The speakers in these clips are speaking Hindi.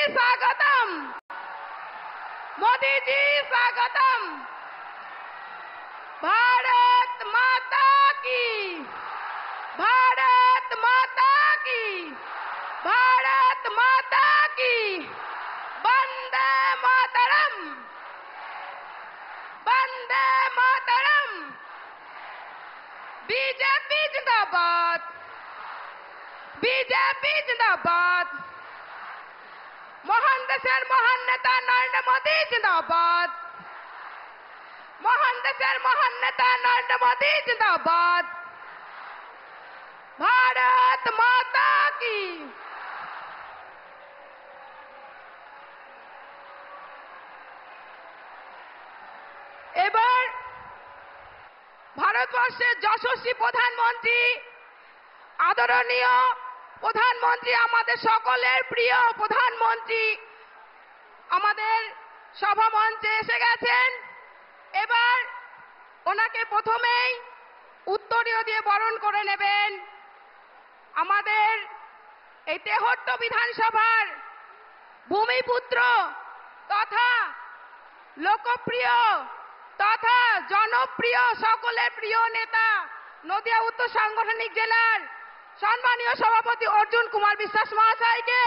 स्वागतम। मोदी जी स्वागतम। भारत माता की, भारत माता की, भारत माता की। वंदे मातरम, वंदे मातरम। बीजेपी जिंदाबाद, बीजेपी जिंदाबाद। महान देशेर महान नेता नरेंद्र मोदी जिंदाबाद, महान देशेर महान नेता नरेंद्र मोदी जिंदाबाद। भारत माता की। এবার ভারতবর্ষের যশস্বী প্রধানমন্ত্রী, আদরণীয় প্রধানমন্ত্রী, আমাদের সকলের প্রিয় প্রধানমন্ত্রী আমাদের সভামঞ্চে এসে গেছেন। এবার ওনাকে প্রথমেই উত্তরীয় দিয়ে বরণ করে নেবেন আমাদের এই তেহট্ট বিধানসভার ভূমিপুত্র তথা লোকপ্রিয় তথা জনপ্রিয় সকলের প্রিয় নেতা, নদিয়া উত্তর সাংগঠনিক জেলার সম্মানীয় সভাপতি অর্জুন কুমার বিশ্বাস মহাশয়কে,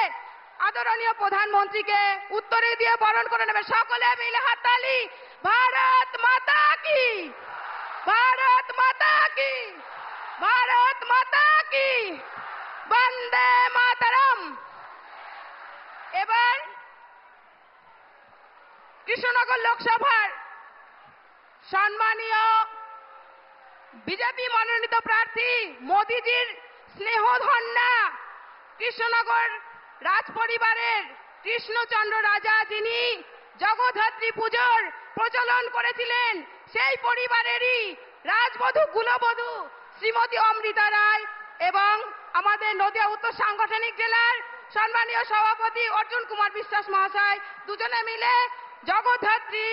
আদরণীয় প্রধানমন্ত্রীকে উত্তরে দিয়ে বরণ করে নেবে। সকলে মিলে হাততালি। ভারত মাতা কি, ভারত মাতা কি, ভারত মাতা কি। বন্দে মাতরম। এবার কৃষ্ণনগর লোকসভার সম্মানীয় বিজেপি মনোনীত প্রার্থী মোদিজির স্নেহধন্যা কৃষ্ণনগর রাজ পরিবারের কৃষ্ণচন্দ্র রাজা, যিনি জগদ্ধাত্রী পুজোর প্রচলন করেছিলেন, সেই পরিবারেরই রাজবধূ কুলবধূ শ্রীমতী অমৃতা রায় এবং আমাদের নদিয়া উত্তর সাংগঠনিক জেলার সম্মানীয় সভাপতি অর্জুন কুমার বিশ্বাস মহাশয় দুজনে মিলে জগদ্ধাত্রী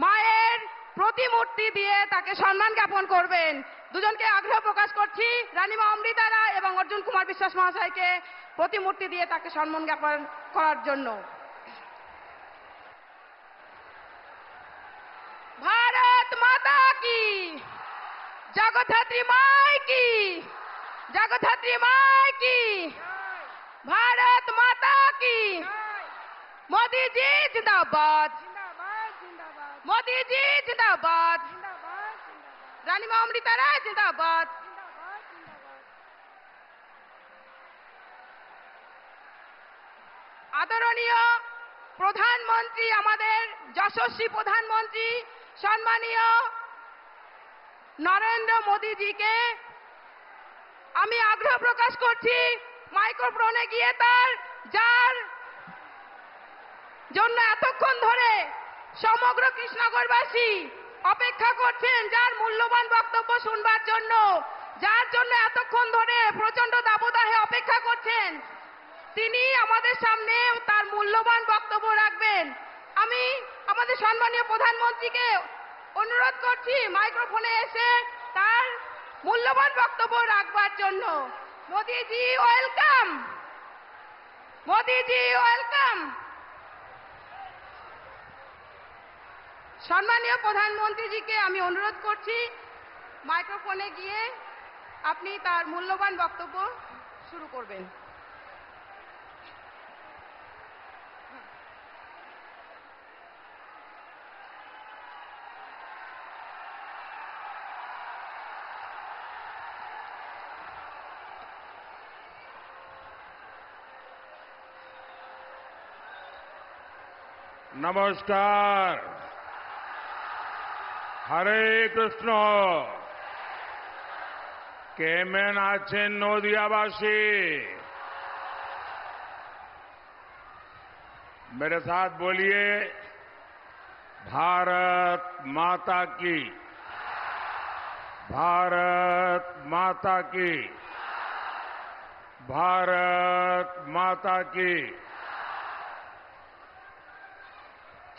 মায়ের প্রতিমূর্তি দিয়ে তাকে সম্মান জ্ঞাপন করবেন। দুজনকে আগ্রহ প্রকাশ করছি রানীমা অমৃতা রায় এবং অর্জুন কুমার বিশ্বাস মহাশয়কে প্রতিমূর্তি দিয়ে তাকে সম্মান জ্ঞাপন করার জন্য। ভারত মাতা কি, জগদ্ধাত্রী মাই কি, জগদ্ধাত্রী মাই কি। भारत माता की। मोदी जी जिंदाबाद, मोदी जी जिंदाबाद, रानीमा अमृता राय जिंदाबाद। आदरणीय প্রধানমন্ত্রী, আমাদের যশস্বী প্রধানমন্ত্রী সম্মানীয় নরেন্দ্র মোদীজিকে আমি আগ্রহ প্রকাশ করছি মাইক্রোফোনে গিয়ে যার জন্য এতক্ষণ ধরে সমগ্র কৃষ্ণনগরবাসী অপেক্ষা করছেন, যার মূল্যবান বক্তব্য শুনবার জন্য, যার জন্য এতক্ষণ ধরে প্রচন্ড দাবদাহে অপেক্ষা করছেন, তিনি আমাদের সামনে তার মূল্যবান বক্তব্য রাখবেন। আমি আমাদের সম্মানীয় প্রধানমন্ত্রীকে অনুরোধ করছি মাইক্রোফোনে এসে তার মূল্যবান বক্তব্য রাখবার জন্য। Modi ji welcome, Modi ji welcome. সম্মানীয় প্রধানমন্ত্রীজিকে আমি অনুরোধ করছি মাইক্রোফোনে গিয়ে আপনি তার মূল্যবান বক্তব্য শুরু করবেন। नमस्कार। हरे कृष्ण। केमन आছেন नदियावासी? मेरे साथ बोलिए, भारत माता की, भारत माता की, भारत माता की।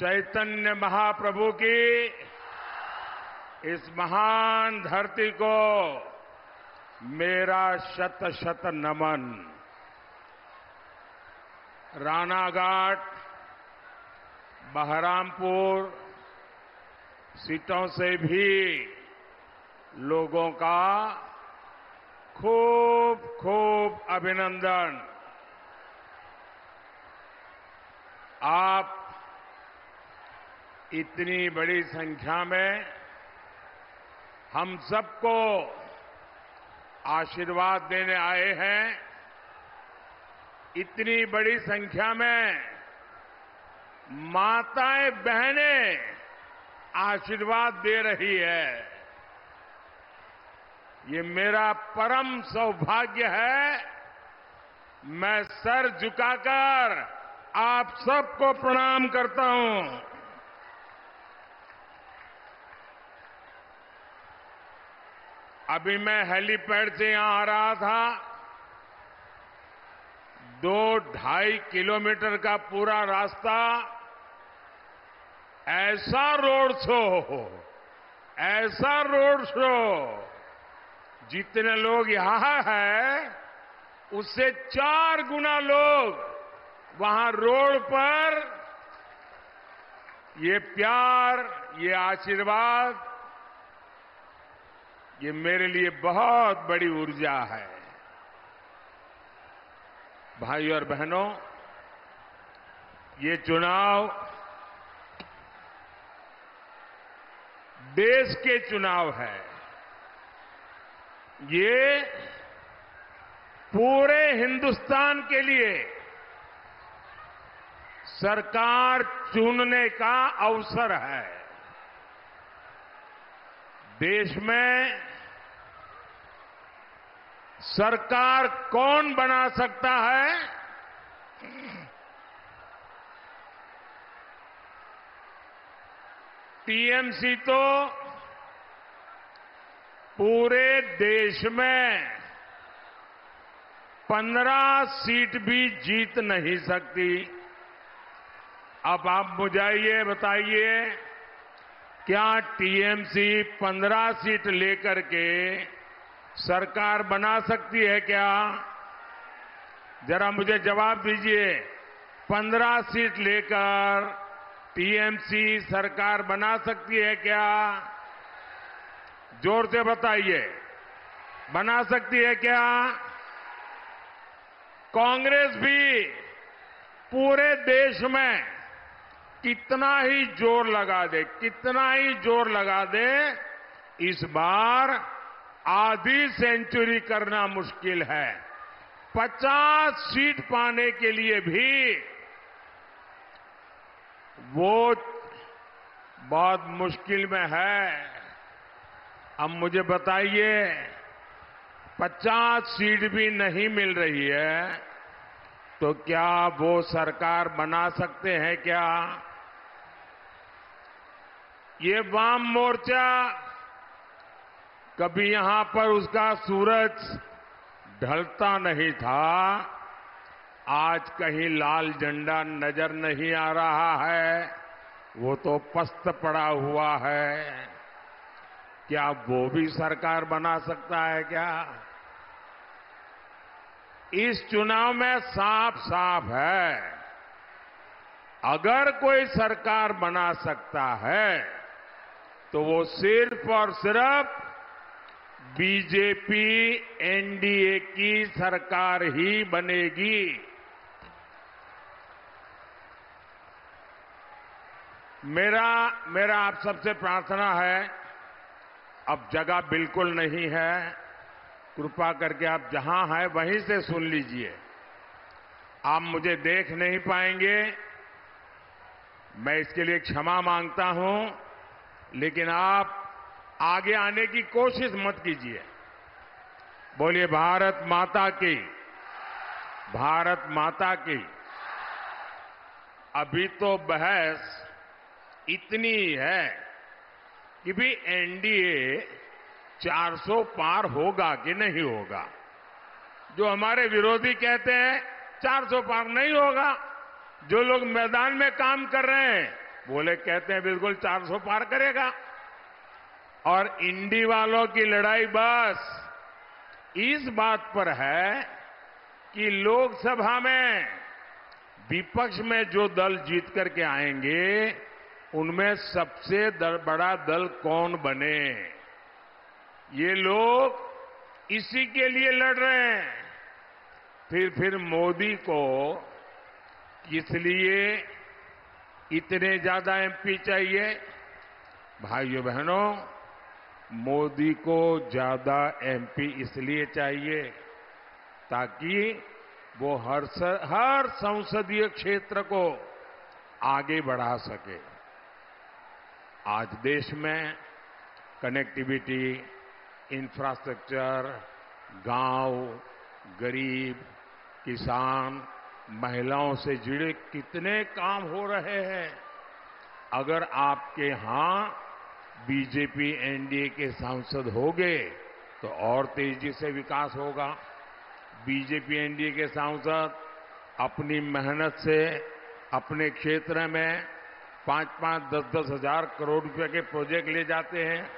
चैतन्य महाप्रभु की इस महान धरती को मेरा शत शत नमन। रानाघाट, बहरामपुर सीटों से भी लोगों का खूब खूब अभिनंदन। आप इतनी बड़ी संख्या में हम सबको आशीर्वाद देने आए हैं। इतनी बड़ी संख्या में माताएं बहनें आशीर्वाद दे रही है। ये मेरा परम सौभाग्य है। मैं सर झुकाकर आप सबको प्रणाम करता हूं। अभी मैं हेलीपैड से यहां आ रहा था। 2-2.5 किलोमीटर का पूरा रास्ता ऐसा रोड शो जितने लोग यहां हैं उससे 4 गुना लोग वहां रोड पर ये प्यार, ये आशीर्वाद, ये मेरे लिए बहुत बड़ी ऊर्जा है। भाइयों और बहनों, ये चुनाव देश के चुनाव है। ये पूरे हिंदुस्तान के लिए सरकार चुनने का अवसर है। देश में सरकार कौन बना सकता है? टीएमसी तो पूरे देश में 15 सीट भी जीत नहीं सकती। अब आप मुझे ये बताइए, क्या टीएमसी 15 सीट लेकर के सरकार बना सकती है क्या? जरा मुझे जवाब दीजिए। 15 सीट लेकर टीएमसी सरकार बना सकती है क्या? जोर से बताइए, बना सकती है क्या? कांग्रेस भी पूरे देश में कितना ही जोर लगा दे, इस बार आधी सेंचुरी करना मुश्किल है। 50 सीट पाने के लिए भी वो बहुत मुश्किल में है। अब मुझे बताइए, 50 सीट भी नहीं मिल रही है तो क्या वो सरकार बना सकते हैं क्या? ये वाम मोर्चा कभी यहां पर उसका सूरज ढलता नहीं था। आज कहीं लाल झंडा नजर नहीं आ रहा है, वो तो पस्त पड़ा हुआ है। क्या वो भी सरकार बना सकता है क्या? इस चुनाव में साफ है, अगर कोई सरकार बना सकता है तो वो सिर्फ और सिर्फ बीजेपी एनडीए की सरकार ही बनेगी। मेरा आप सबसे प्रार्थना है, अब जगह बिल्कुल नहीं है, कृपा करके आप जहां हैं वहीं से सुन लीजिए। आप मुझे देख नहीं पाएंगे, मैं इसके लिए क्षमा मांगता हूं, लेकिन आप आगे आने की कोशिश मत कीजिए। बोलिए भारत माता की, भारत माता की। अभी तो बहस इतनी है कि भी एनडीए 400 पार होगा कि नहीं होगा। जो हमारे विरोधी कहते हैं 400 पार नहीं होगा, जो लोग मैदान में काम कर रहे हैं बोले कहते हैं बिल्कुल 400 पार करेगा। और इंडी वालों की लड़ाई बस इस बात पर है कि लोकसभा में विपक्ष में जो दल जीत करके आएंगे उनमें सबसे बड़ा दल कौन बने, ये लोग इसी के लिए लड़ रहे हैं। फिर मोदी को इसलिए इतने ज्यादा एमपी चाहिए। भाइयों बहनों, मोदी को ज्यादा एमपी इसलिए चाहिए ताकि वो हर संसदीय क्षेत्र को आगे बढ़ा सके। आज देश में कनेक्टिविटी, इंफ्रास्ट्रक्चर, गांव, गरीब, किसान, महिलाओं से जुड़े कितने काम हो रहे हैं। अगर आपके यहां बीजेपी एनडीए के सांसद होंगे तो और तेजी से विकास होगा। बीजेपी एनडीए के सांसद अपनी मेहनत से अपने क्षेत्र में 5-5, 10-10 हजार करोड़ रुपए के प्रोजेक्ट ले जाते हैं।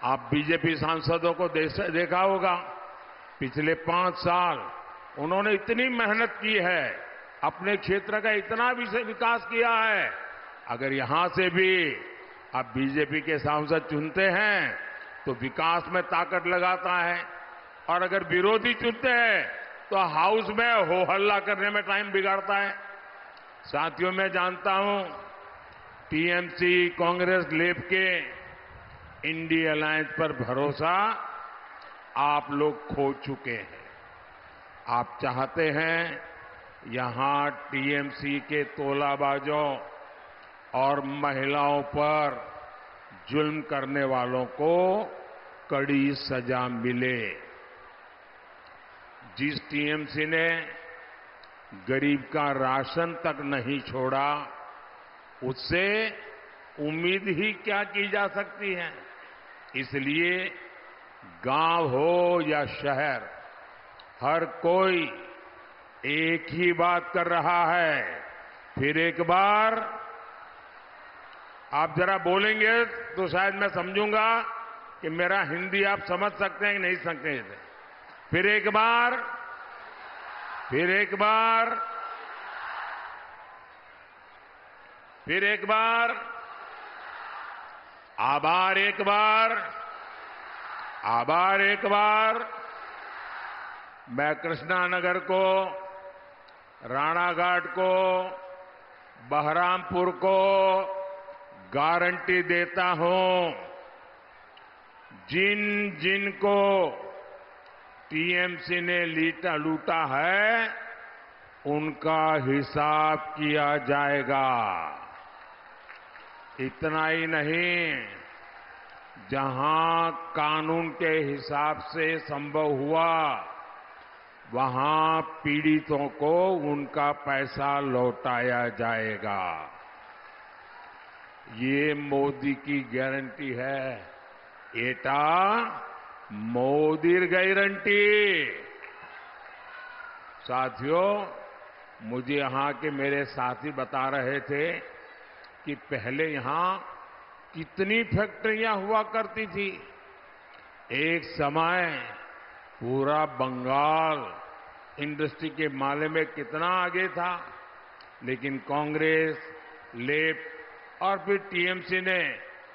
आप बीजेपी सांसदों को देखा होगा, पिछले 5 साल उन्होंने इतनी मेहनत की है, अपने क्षेत्र का इतना विकास किया है। अगर यहां से भी आप बीजेपी के सांसद चुनते हैं तो विकास में ताकत लगाता है, और अगर विरोधी चुनते हैं तो हाउस में हो हल्ला करने में टाइम बिगाड़ता है। साथियों, मैं जानता हूं टीएमसी, कांग्रेस, लेफ्ट के इंडिया अलायंस पर भरोसा आप लोग खो चुके हैं। आप चाहते हैं यहां टीएमसी के तोलाबाजों और महिलाओं पर जुल्म करने वालों को कड़ी सजा मिले। जिस टीएमसी ने गरीब का राशन तक नहीं छोड़ा, उससे उम्मीद ही क्या की जा सकती है। इसलिए गांव हो या शहर, हर कोई एक ही बात कर रहा है। फिर एक बार आप जरा बोलेंगे तो शायद मैं समझूंगा कि मेरा हिंदी आप समझ सकते हैं कि नहीं सकते। फिर एक बार, फिर एक बार, फिर एक बार, आभार एक बार, आभार एक बार। मैं कृष्णानगर को, राणाघाट को, बहरामपुर को गारंटी देता हूं, जिन जिन को टीएमसी ने लूटा है उनका हिसाब किया जाएगा। इतना ही नहीं, जहां कानून के हिसाब से संभव हुआ वहां पीड़ितों को उनका पैसा लौटाया जाएगा। ये मोदी की गारंटी है। एटा मोदीर गारंटी। साथियों, मुझे यहां के मेरे साथी बता रहे थे कि पहले यहां कितनी फैक्ट्रियां हुआ करती थी। एक समय पूरा बंगाल इंडस्ट्री के मामले में कितना आगे था, लेकिन कांग्रेस, लेफ्ट और फिर टीएमसी ने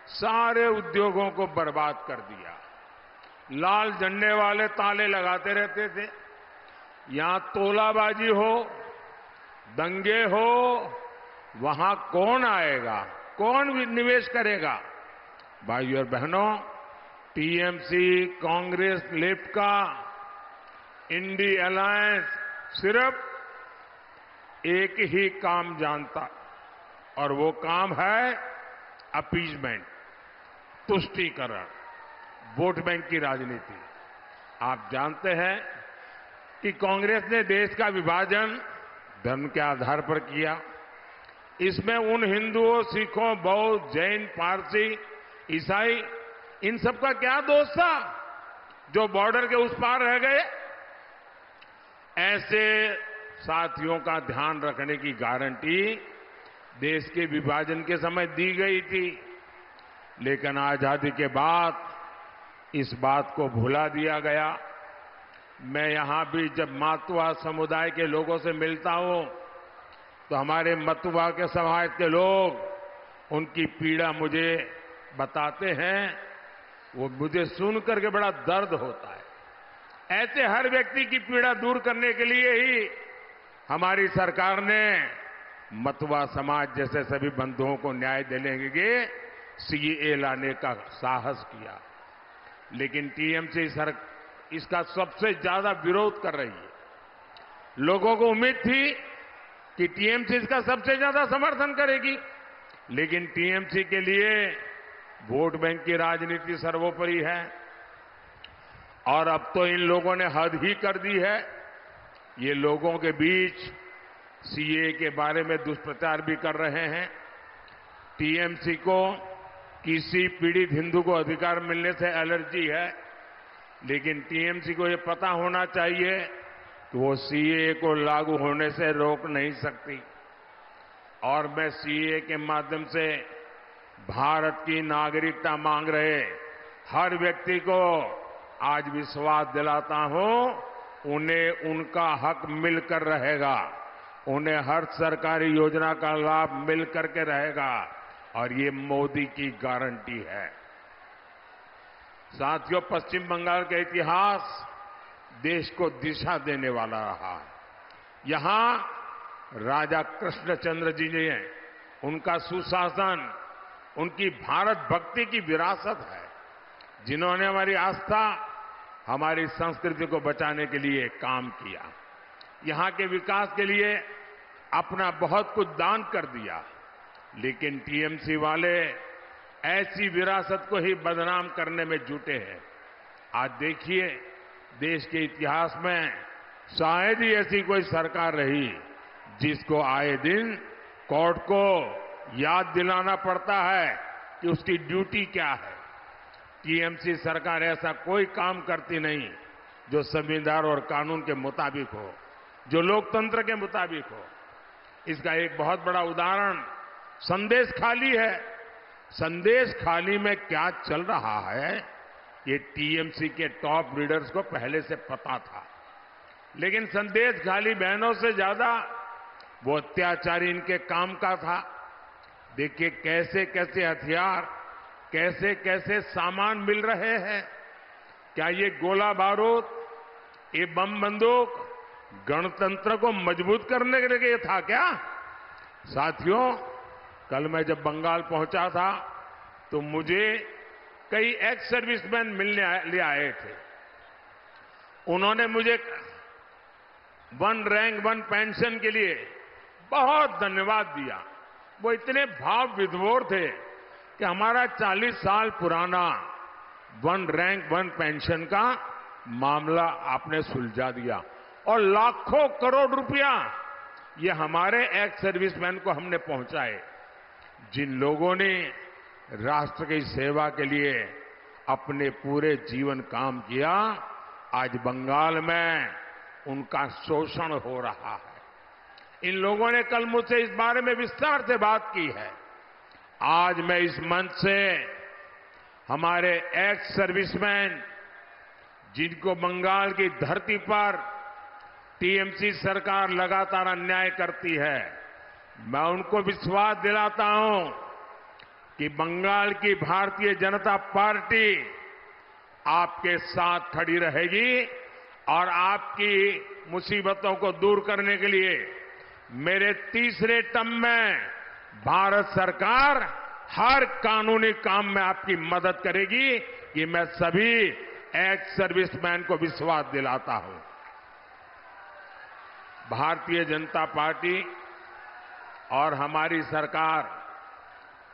सारे उद्योगों को बर्बाद कर दिया। लाल झंडे वाले ताले लगाते रहते थे। यहां तोलाबाजी हो, दंगे हो, वहां कौन आएगा, कौन निवेश करेगा? भाइयों और बहनों, टीएमसी, कांग्रेस, लेफ्ट का इंडिया अलायंस सिर्फ एक ही काम जानता, और वो काम है अपीजमेंट, तुष्टीकरण, वोट बैंक की राजनीति। आप जानते हैं कि कांग्रेस ने देश का विभाजन धर्म के आधार पर किया। इसमें उन हिंदुओं, सिखों, बौद्ध, जैन, पारसी, ईसाई, इन सबका क्या दोष था जो बॉर्डर के उस पार रह गए? ऐसे साथियों का ध्यान रखने की गारंटी देश के विभाजन के समय दी गई थी, लेकिन आजादी के बाद इस बात को भुला दिया गया। मैं यहां भी जब मातुआ समुदाय के लोगों से मिलता हूं तो हमारे मतुआ के समाज के लोग उनकी पीड़ा मुझे बताते हैं, वो मुझे सुन करके बड़ा दर्द होता है। ऐसे हर व्यक्ति की पीड़ा दूर करने के लिए ही हमारी सरकार ने मतुआ समाज जैसे सभी बंधुओं को न्याय दिलाने के लिए सीएए लाने का साहस किया। लेकिन टीएमसी इसका सबसे ज्यादा विरोध कर रही है। लोगों को उम्मीद थी कि टीएमसी इसका सबसे ज्यादा समर्थन करेगी, लेकिन टीएमसी के लिए वोट बैंक की राजनीति सर्वोपरि है। और अब तो इन लोगों ने हद ही कर दी है। ये लोगों के बीच सीएए के बारे में दुष्प्रचार भी कर रहे हैं। टीएमसी को किसी पीड़ित हिंदू को अधिकार मिलने से एलर्जी है, लेकिन टीएमसी को ये पता होना चाहिए कि वो सीएए को लागू होने से रोक नहीं सकती। और मैं सीएए के माध्यम से भारत की नागरिकता मांग रहे हर व्यक्ति को आज विश्वास दिलाता हूं, उन्हें उनका हक मिलकर रहेगा, उन्हें हर सरकारी योजना का लाभ मिल करके रहेगा, और ये मोदी की गारंटी है। साथियों, पश्चिम बंगाल का इतिहास देश को दिशा देने वाला रहा है। यहां राजा कृष्णचंद्र जी ने उनका सुशासन, उनकी भारत भक्ति की विरासत है, जिन्होंने हमारी आस्था, हमारी संस्कृति को बचाने के लिए काम किया। यहां के विकास के लिए अपना बहुत कुछ दान कर दिया। लेकिन टीएमसी वाले ऐसी विरासत को ही बदनाम करने में जुटे हैं। आज देखिए, देश के इतिहास में शायद ही ऐसी कोई सरकार रही जिसको आए दिन कोर्ट को याद दिलाना पड़ता है कि उसकी ड्यूटी क्या है। टीएमसी सरकार ऐसा कोई काम करती नहीं जो संविधान और कानून के मुताबिक हो, जो लोकतंत्र के मुताबिक हो। इसका एक बहुत बड़ा उदाहरण संदेश खाली है। संदेश खाली में क्या चल रहा है, ये टीएमसी के टॉप लीडर्स को पहले से पता था। लेकिन संदेश खाली बहनों से ज्यादा वो अत्याचारी इनके काम का था। देखिए कैसे कैसे हथियार, कैसे कैसे सामान मिल रहे हैं। क्या ये गोला बारूद, ये बम बंदूक गणतंत्र को मजबूत करने के लिए था क्या? साथियों, कल मैं जब बंगाल पहुंचा था तो मुझे कई एक्स सर्विसमैन मिलने आए थे। उन्होंने मुझे वन रैंक वन पेंशन के लिए बहुत धन्यवाद दिया। वो इतने भाव विभोर थे कि हमारा 40 साल पुराना वन रैंक वन पेंशन का मामला आपने सुलझा दिया, और लाखों करोड़ रुपया ये हमारे एक्स सर्विसमैन को हमने पहुंचाए। जिन लोगों ने राष्ट्र की सेवा के लिए अपने पूरे जीवन काम किया, आज बंगाल में उनका शोषण हो रहा है। इन लोगों ने कल मुझसे इस बारे में विस्तार से बात की है। आज मैं इस मंच से हमारे एक्स सर्विसमैन, जिनको बंगाल की धरती पर टीएमसी सरकार लगातार अन्याय करती है, मैं उनको विश्वास दिलाता हूं कि बंगाल की भारतीय जनता पार्टी आपके साथ खड़ी रहेगी, और आपकी मुसीबतों को दूर करने के लिए मेरे तीसरे टर्म में भारत सरकार हर कानूनी काम में आपकी मदद करेगी। ये मैं सभी एक्स सर्विसमैन को विश्वास दिलाता हूं। भारतीय जनता पार्टी और हमारी सरकार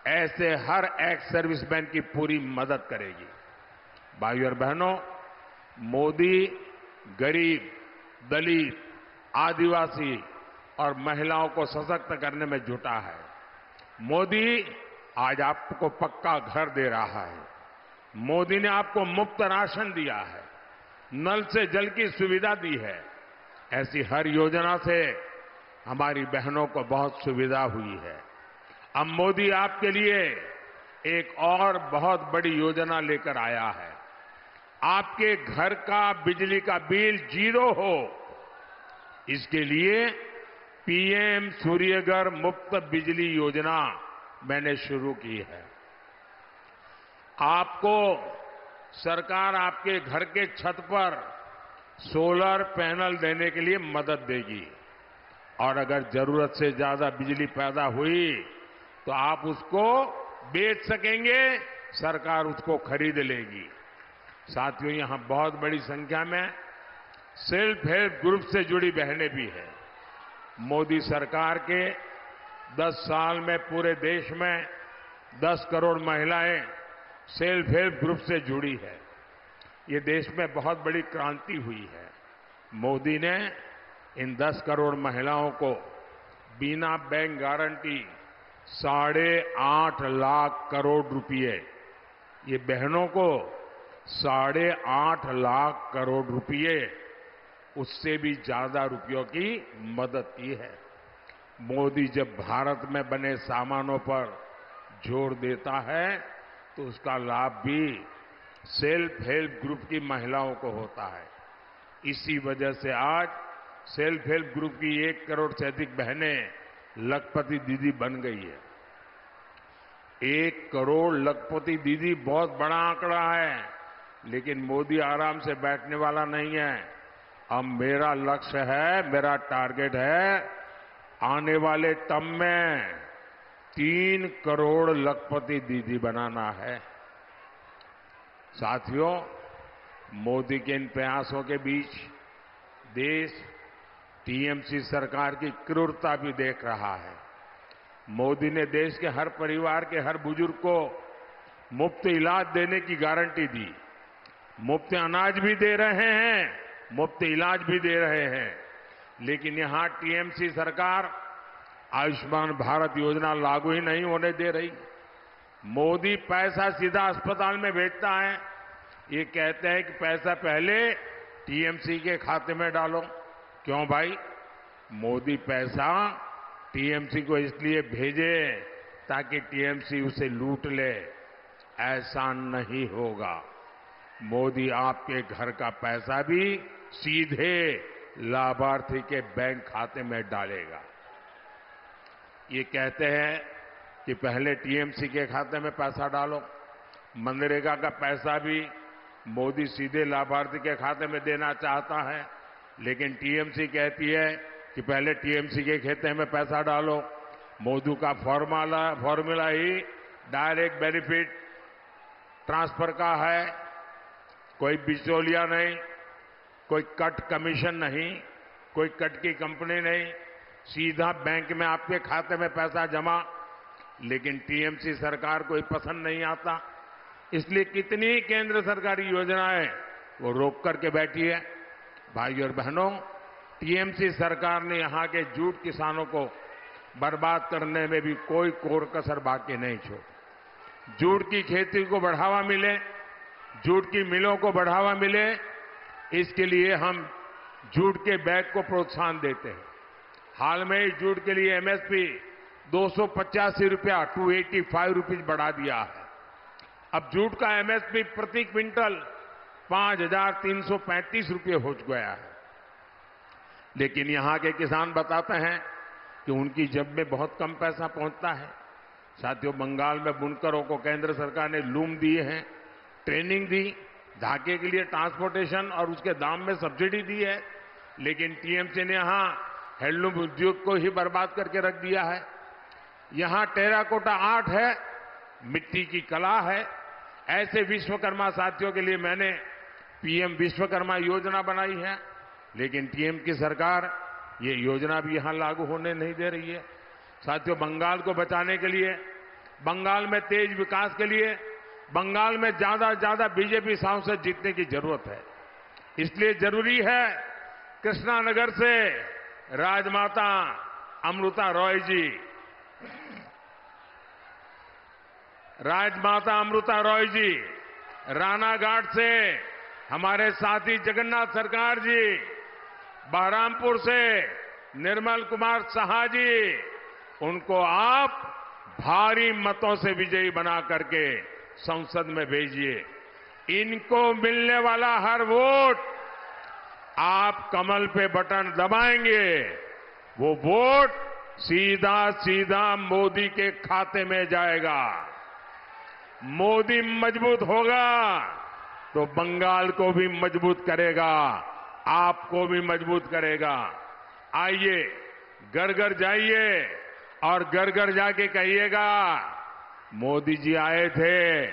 ऐसे हर एक्स सर्विसमैन की पूरी मदद करेगी। भाइयों और बहनों, मोदी गरीब, दलित, आदिवासी और महिलाओं को सशक्त करने में जुटा है। मोदी आज आपको पक्का घर दे रहा है। मोदी ने आपको मुफ्त राशन दिया है, नल से जल की सुविधा दी है। ऐसी हर योजना से हमारी बहनों को बहुत सुविधा हुई है। अब मोदी आपके लिए एक और बहुत बड़ी योजना लेकर आया है। आपके घर का बिजली का बिल 0 हो, इसके लिए पीएम सूर्यघर मुफ्त बिजली योजना मैंने शुरू की है। आपको सरकार आपके घर के छत पर सोलर पैनल देने के लिए मदद देगी और अगर जरूरत से ज्यादा बिजली पैदा हुई तो आप उसको बेच सकेंगे, सरकार उसको खरीद लेगी। साथियों, यहां बहुत बड़ी संख्या में सेल्फ हेल्प ग्रुप से जुड़ी बहनें भी हैं। मोदी सरकार के 10 साल में पूरे देश में 10 करोड़ महिलाएं सेल्फ हेल्प ग्रुप से जुड़ी है। ये देश में बहुत बड़ी क्रांति हुई है। मोदी ने इन 10 करोड़ महिलाओं को बिना बैंक गारंटी 8.5 लाख करोड़ रुपए, ये बहनों को 8.5 लाख करोड़ रुपए, उससे भी ज्यादा रुपयों की मदद की है। मोदी जब भारत में बने सामानों पर जोर देता है तो उसका लाभ भी सेल्फ हेल्प ग्रुप की महिलाओं को होता है। इसी वजह से आज सेल्फ हेल्प ग्रुप की 1 करोड़ से अधिक बहनें लखपति दीदी बन गई है। 1 करोड़ लखपति दीदी बहुत बड़ा आंकड़ा है, लेकिन मोदी आराम से बैठने वाला नहीं है। अब मेरा लक्ष्य है, मेरा टारगेट है, आने वाले टर्म में 3 करोड़ लखपति दीदी बनाना है। साथियों, मोदी के इन प्रयासों के बीच देश टीएमसी सरकार की क्रूरता भी देख रहा है। मोदी ने देश के हर परिवार के हर बुजुर्ग को मुफ्त इलाज देने की गारंटी दी। मुफ्त अनाज भी दे रहे हैं, मुफ्त इलाज भी दे रहे हैं। लेकिन यहां टीएमसी सरकार आयुष्मान भारत योजना लागू ही नहीं होने दे रही। मोदी पैसा सीधा अस्पताल में भेजता है। ये कहते हैं कि पैसा पहले टीएमसी के खाते में डालो। क्यों भाई? मोदी पैसा टीएमसी को इसलिए भेजे ताकि टीएमसी उसे लूट ले। ऐसा नहीं होगा। मोदी आपके घर का पैसा भी सीधे लाभार्थी के बैंक खाते में डालेगा। ये कहते हैं कि पहले टीएमसी के खाते में पैसा डालो। मनरेगा का पैसा भी मोदी सीधे लाभार्थी के खाते में देना चाहता है, लेकिन टीएमसी कहती है कि पहले टीएमसी के खाते में पैसा डालो। मोदी का फॉर्मूला ही डायरेक्ट बेनिफिट ट्रांसफर का है। कोई बिचौलिया नहीं, कोई कट कमीशन नहीं, कोई कट की कंपनी नहीं, सीधा बैंक में आपके खाते में पैसा जमा। लेकिन टीएमसी सरकार को पसंद नहीं आता, इसलिए कितनी केंद्र सरकारी योजनाएं वो रोक करके बैठी है। भाइयों और बहनों, टीएमसी सरकार ने यहां के जूट किसानों को बर्बाद करने में भी कोई कोर कसर बाकी नहीं छोड़ी। जूट की खेती को बढ़ावा मिले, जूट की मिलों को बढ़ावा मिले, इसके लिए हम जूट के बैग को प्रोत्साहन देते हैं। हाल में ही जूट के लिए एमएसपी 285 रुपया 285 रुपीज बढ़ा दिया है। अब जूट का एमएसपी प्रति क्विंटल 5,335 रुपये हो गया है। लेकिन यहां के किसान बताते हैं कि उनकी जेब में बहुत कम पैसा पहुंचता है। साथियों, बंगाल में बुनकरों को केंद्र सरकार ने लूम दिए हैं, ट्रेनिंग दी, धागे के लिए ट्रांसपोर्टेशन और उसके दाम में सब्सिडी दी है। लेकिन टीएमसी ने यहां हैंडलूम उद्योग को ही बर्बाद करके रख दिया है। यहां टेराकोटा आर्ट है, मिट्टी की कला है। ऐसे विश्वकर्मा साथियों के लिए मैंने पीएम विश्वकर्मा योजना बनाई है, लेकिन टीएम की सरकार ये योजना भी यहां लागू होने नहीं दे रही है। साथियों, बंगाल को बचाने के लिए, बंगाल में तेज विकास के लिए, बंगाल में ज्यादा से ज्यादा बीजेपी सांसद जीतने की जरूरत है। इसलिए जरूरी है कृष्णानगर से राजमाता अमृता रॉय जी, राजमाता अमृता रॉय जी, रानाघाट से हमारे साथी जगन्नाथ सरकार जी, बहरामपुर से निर्मल कुमार साहा जी, उनको आप भारी मतों से विजयी बना करके संसद में भेजिए। इनको मिलने वाला हर वोट आप कमल पे बटन दबाएंगे, वो वोट सीधा सीधा मोदी के खाते में जाएगा। मोदी मजबूत होगा तो बंगाल को भी मजबूत करेगा, आपको भी मजबूत करेगा। आइए, घर घर जाइए और घर घर जाके कहिएगा मोदी जी आए थे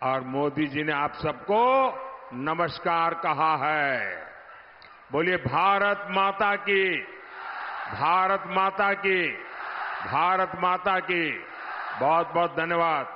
और मोदी जी ने आप सबको नमस्कार कहा है। बोलिए भारत माता की, भारत माता की, भारत माता की। बहुत बहुत धन्यवाद।